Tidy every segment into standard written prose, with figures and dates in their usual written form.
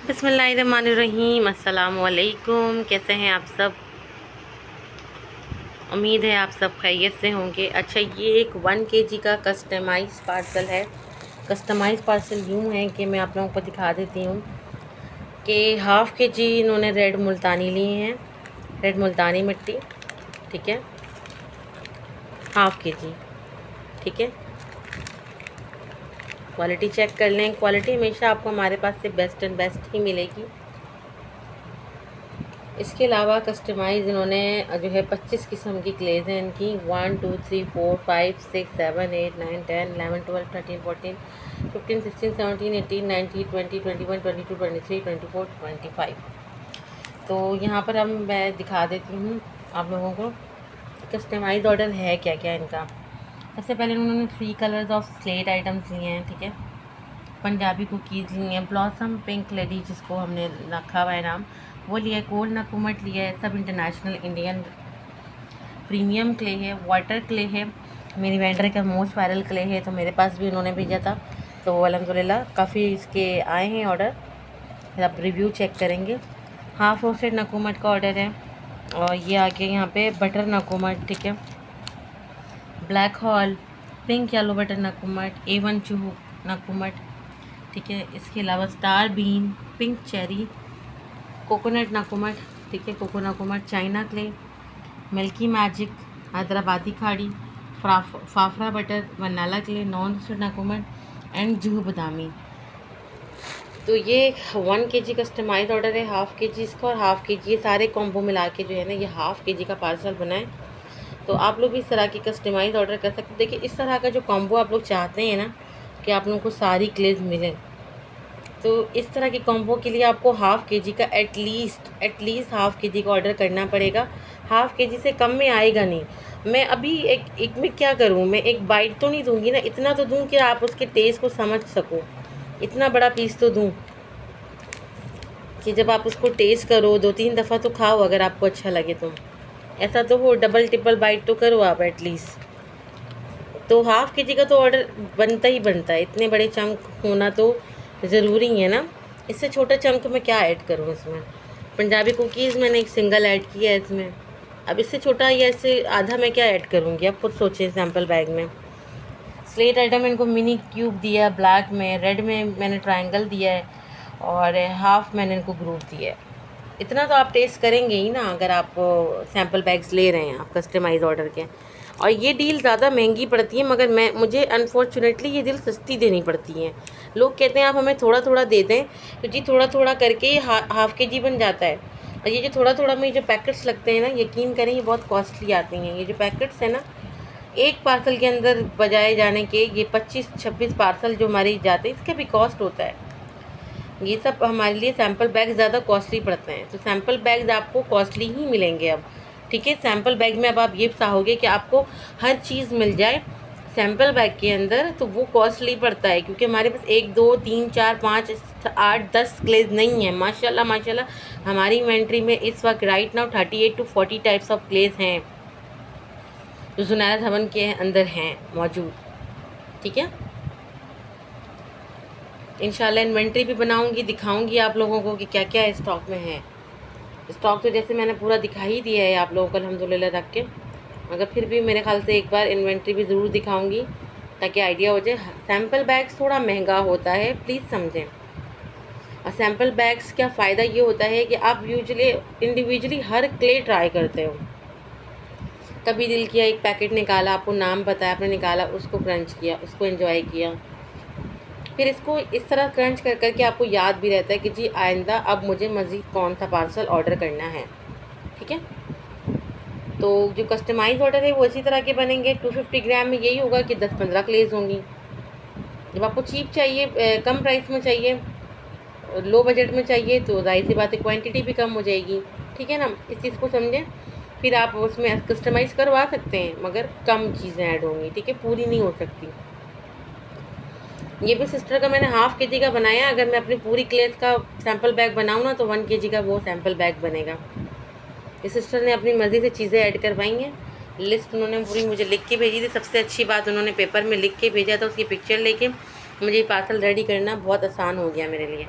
बिस्मिल्लाहिर्रहमानिर्रहीम। अस्सलाम वालेकुम। कैसे हैं आप सब? उम्मीद है आप सब खैरियत से होंगे। अच्छा, ये एक 1 kg का कस्टमाइज़ पार्सल है। कस्टमाइज़ पार्सल यूँ है कि मैं आप लोगों को दिखा देती हूँ कि ½ kg इन्होंने रेड मुल्तानी लिए हैं, रेड मुल्तानी मिट्टी, ठीक है, ½ kg, ठीक है। क्वालिटी चेक कर लें। क्वालिटी हमेशा आपको हमारे पास से बेस्ट एंड बेस्ट ही मिलेगी। इसके अलावा कस्टमाइज़ इन्होंने जो है 25 किस्म की क्लेज हैं इनकी। 1 2 3 4 5 6 7 8 9 10 11 12 13 14 15 16 17 18 19 20 21 22 23 24 25। तो यहाँ पर मैं दिखा देती हूँ आप लोगों को कस्टमाइज़ ऑर्डर है क्या क्या इनका। सबसे पहले उन्होंने 3 कलर्स ऑफ स्लेट आइटम्स लिए हैं, ठीक है। पंजाबी कुकीज़ लिए हैं, ब्लॉसम पिंक लेडी जिसको हमने रखा हुआ है नाम, वो लिया है। कोल्ड नकुमट लिया है, सब इंटरनेशनल इंडियन प्रीमियम क्ले है। वाटर क्ले है, मेरी वेंडर का मोस्ट वायरल क्ले है, तो मेरे पास भी उन्होंने भेजा था, तो अल्हम्दुलिल्लाह काफ़ी इसके आए हैं ऑर्डर। फिर आप रिव्यू चेक करेंगे। हाफ रोस्टेड नकुमट का ऑर्डर है, और ये आगे यहाँ पे बटर नकुमट, ठीक है, black hall, pink yellow butter नकुमट, A1 चूहू नकुमट, ठीक है। इसके अलावा star bean, pink cherry, coconut नकुमट, ठीक है, कोको नकुमट, china clay, milky magic, Hyderabadi खाड़ी, फाफड़ा butter, vanilla clay, non roasted नकुमट एंड जूहू बादामी। तो ये 1 kg कस्टमाइज ऑर्डर है, ½ kg इसका और ½ kg, ये सारे कॉम्बो मिला के जो है ना, ये ½ kg का पार्सल बना है। तो आप लोग भी इस तरह की कस्टमाइज ऑर्डर कर सकते हैं। देखिए, इस तरह का जो कॉम्बो आप लोग चाहते हैं ना कि आप लोगों को सारी क्लेज मिलें, तो इस तरह के कॉम्बो के लिए आपको ½ kg का एटलीस्ट ½ kg का ऑर्डर करना पड़ेगा। ½ kg से कम में आएगा नहीं। मैं अभी एक में क्या करूँ, मैं एक बाइट तो नहीं दूँगी ना, इतना तो दूँ कि आप उसके टेस्ट को समझ सको। इतना बड़ा पीस तो दूँ कि जब आप उसको टेस्ट करो, 2-3 दफ़ा तो खाओ अगर आपको अच्छा लगे तो। ऐसा तो हो, डबल ट्रिपल बाइट तो करो आप एटलीस्ट। तो ½ kg का तो ऑर्डर बनता ही बनता है, इतने बड़े चंक होना तो ज़रूरी है ना। इससे छोटा चंक मैं क्या ऐड करूँ इसमें। पंजाबी कुकीज़ मैंने एक सिंगल ऐड किया है इसमें, अब इससे छोटा या इससे आधा मैं क्या ऐड करूँगी, आप खुद सोचें। सैम्पल बैग में स्लेट आइटम इनको मिनी क्यूब दिया, ब्लैक में, रेड में मैंने ट्रायंगल दिया है, और हाफ मैंने इनको ग्रुप दिया है। इतना तो आप टेस्ट करेंगे ही ना अगर आप सैम्पल बैग्स ले रहे हैं आप कस्टमाइज़ ऑर्डर के। और ये डील ज़्यादा महंगी पड़ती है, मगर मुझे अनफॉर्चुनेटली ये डील सस्ती देनी पड़ती है। लोग कहते हैं आप हमें थोड़ा थोड़ा दे दें, तो जी थोड़ा थोड़ा करके ये ½ kg बन जाता है। और ये जो थोड़ा थोड़ा में जो पैकेट्स लगते हैं ना, यकीन करें ये बहुत कॉस्टली आती हैं। ये जो पैकेट्स हैं ना, एक पार्सल के अंदर बजाए जाने के ये 25-26 पार्सल जो हमारे जाते हैं, इसका भी कॉस्ट होता है। ये सब हमारे लिए सैम्पल बैग ज़्यादा कॉस्टली पड़ते हैं, तो सैम्पल बैग्स आपको कॉस्टली ही मिलेंगे अब, ठीक है। सैम्पल बैग में अब आप ये चाहोगे कि आपको हर चीज़ मिल जाए सैम्पल बैग के अंदर, तो वो कॉस्टली पड़ता है, क्योंकि हमारे पास 1 2 3 4 5 8 10 क्लेज नहीं है। माशाल्लाह माशाल्लाह हमारी इन्वेंट्री में इस वक्त right now 38 to 40 types of clays हैं जो जुनैद हवन के अंदर हैं मौजूद, ठीक है। इंशाल्लाह इन्वेंट्री भी बनाऊंगी, दिखाऊंगी आप लोगों को कि क्या क्या स्टॉक में है। स्टॉक तो जैसे मैंने पूरा दिखा ही दिया है आप लोगों को अल्हम्दुलिल्लाह रख के, मगर फिर भी मेरे ख्याल से एक बार इन्वेंट्री भी ज़रूर दिखाऊंगी ताकि आइडिया हो जाए। सैम्पल बैग्स थोड़ा महंगा होता है, प्लीज़ समझें। और सैम्पल बैग्स का फ़ायदा ये होता है कि आप यूजुअली इंडिविजुअली हर क्ले ट्राई करते हो। कभी दिल किया एक पैकेट निकाला, आपको नाम बताया, आपने निकाला, उसको क्रंच किया, उसको एंजॉय किया, फिर इसको इस तरह क्रंच कर करके आपको याद भी रहता है कि जी आइंदा अब मुझे मज़ीद कौन सा पार्सल ऑर्डर करना है, ठीक है। तो जो कस्टमाइज़ ऑर्डर है वो इसी तरह के बनेंगे। 250 ग्राम में यही होगा कि 10-15 क्लेज होंगी। जब आपको चीप चाहिए, कम प्राइस में चाहिए, लो बजट में चाहिए, तो जाहिर सी बात है क्वांटिटी भी कम हो जाएगी, ठीक है ना। इस चीज़ को समझें। फिर आप उसमें कस्टमाइज़ करवा सकते हैं, मगर कम चीज़ें ऐड होंगी, ठीक है, पूरी नहीं हो सकती। ये भी सिस्टर का मैंने ½ kg का बनाया। अगर मैं अपनी पूरी क्लेज का सैम्पल बैग बनाऊँ ना, तो 1 kg का वो सैम्पल बैग बनेगा। इस सिस्टर ने अपनी मर्ज़ी से चीज़ें ऐड करवाई हैं। लिस्ट उन्होंने पूरी मुझे लिख के भेजी थी। सबसे अच्छी बात, उन्होंने पेपर में लिख के भेजा था, उसकी पिक्चर लेके मुझे पार्सल रेडी करना बहुत आसान हो गया मेरे लिए।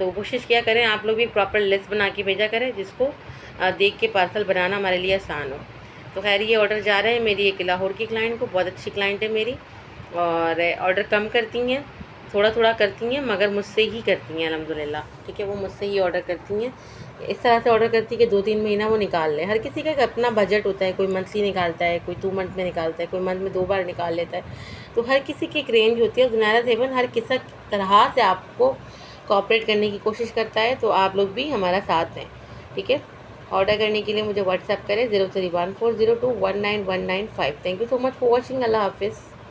तो कोशिश किया करें आप लोग भी प्रॉपर लिस्ट बना के भेजा करें, जिसको देख के पार्सल बनाना हमारे लिए आसान हो। तो खैर ये ऑर्डर जा रहा है मेरी एक लाहौर की क्लाइंट को, बहुत अच्छी क्लाइंट है मेरी, और ऑर्डर कम करती हैं, थोड़ा थोड़ा करती हैं, मगर मुझसे ही करती हैं अल्हम्दुलिल्लाह। ठीक है, वो मुझसे ही ऑर्डर करती हैं, इस तरह से ऑर्डर करती है कि 2-3 महीना वो निकाल लें। हर किसी का एक अपना बजट होता है, कोई मंथली निकालता है, कोई 2 मंथ में निकालता है, कोई मंथ में 2 बार निकाल लेता है। तो हर किसी की एक रेंज होती है, और जुनैरा ज़ेबन हर किसी तरह से आपको कोऑपरेट करने की कोशिश करता है। तो आप लोग भी हमारा साथ दें। ठीक है, ऑर्डर करने के लिए मुझे व्हाट्सएप करें 0314021919 5। Thank you so much for watching. अल्लाह हाफिज़।